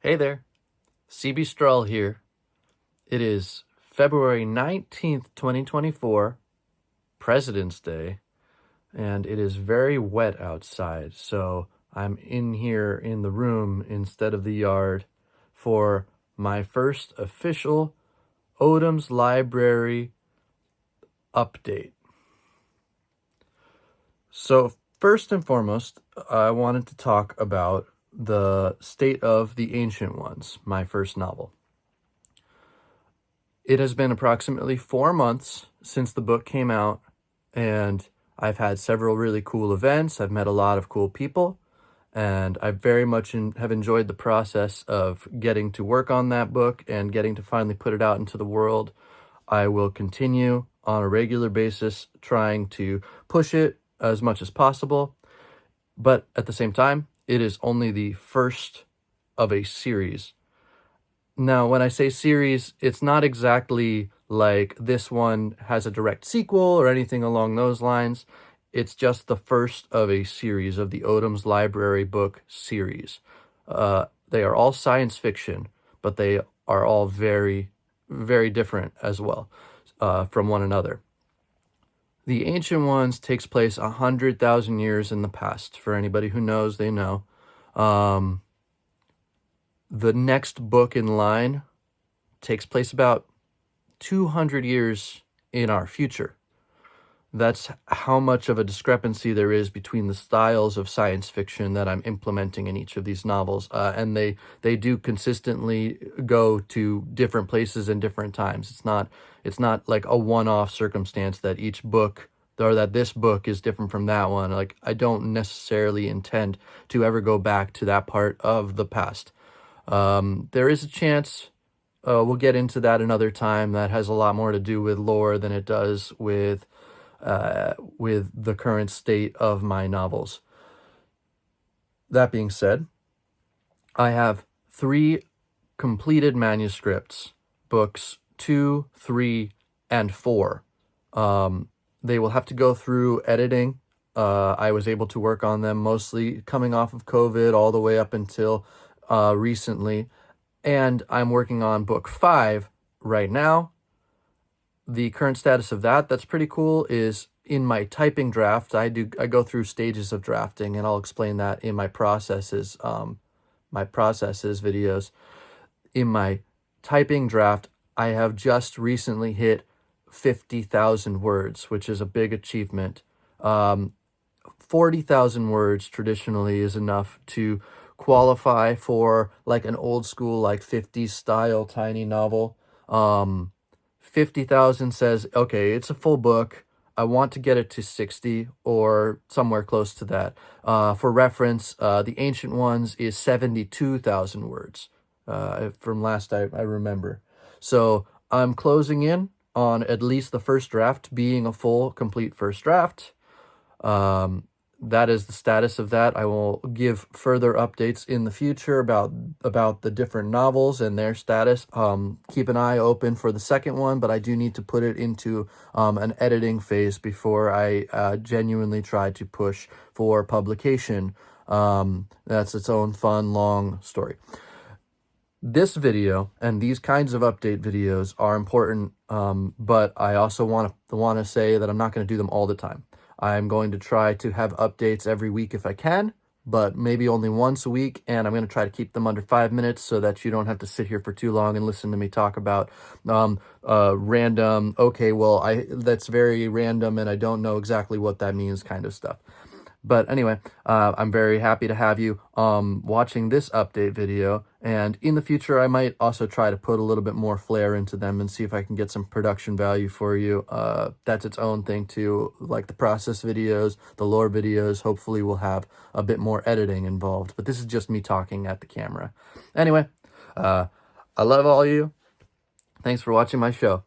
Hey there, c.b.strul here. It is February 19th, 2024, President's Day, and it is very wet outside, so I'm in here in the room instead of the yard for my first official Odom's Library update. So first and foremost, I wanted to talk about the State of the Ancient Ones, my first novel. It has been approximately 4 months since the book came out, and I've had several really cool events. I've met a lot of cool people, and I very much have enjoyed the process of getting to work on that book and getting to finally put it out into the world. I will continue on a regular basis trying to push it as much as possible, but at the same time, it is only the first of a series. Now, when I say series, it's not exactly like this one has a direct sequel or anything along those lines. It's just the first of a series of the Odom's Library book series. They are all science fiction, but they are all very, very different as well from one another. The Ancient Ones takes place 100,000 years in the past. For anybody who knows, they know. The next book in line takes place about 200 years in our future. That's how much of a discrepancy there is between the styles of science fiction that I'm implementing in each of these novels. And they do consistently go to different places and different times. It's not like a one-off circumstance that each book or that this book is different from that one. Like, I don't necessarily intend to ever go back to that part of the past. There is a chance, we'll get into that another time, that has a lot more to do with lore than it does with the current state of my novels. That being said, I have 3 completed manuscripts, books 2, 3, and 4. They will have to go through editing. I was able to work on them mostly coming off of COVID all the way up until recently, and I'm working on book 5 right now. The current status of that's pretty cool, is in my typing draft. I go through stages of drafting, and I'll explain that in my processes videos. In my typing draft, I have just recently hit 50,000 words, which is a big achievement. 40,000 words traditionally is enough to qualify for like an old school, like 50s style tiny novel. 50,000 says, okay, it's a full book. I want to get it to 60 or somewhere close to that. For reference, the Ancient Ones is 72,000 words from last I remember. So I'm closing in on at least the first draft being a full, complete first draft. That is the status of that. I will give further updates in the future about the different novels and their status. Keep an eye open for the second one, but I do need to put it into an editing phase before I genuinely try to push for publication. That's its own fun, long story. This video and these kinds of update videos are important, but I also want to say that I'm not going to do them all the time. I'm going to try to have updates every week if I can, but maybe only once a week, and I'm going to try to keep them under 5 minutes so that you don't have to sit here for too long and listen to me talk about random, okay, well, that's very random and I don't know exactly what that means kind of stuff. But anyway, I'm very happy to have you watching this update video, and in the future I might also try to put a little bit more flair into them and see if I can get some production value for you. That's its own thing too, like the process videos, the lore videos, hopefully will have a bit more editing involved, but this is just me talking at the camera. Anyway, I love all you. Thanks for watching my show.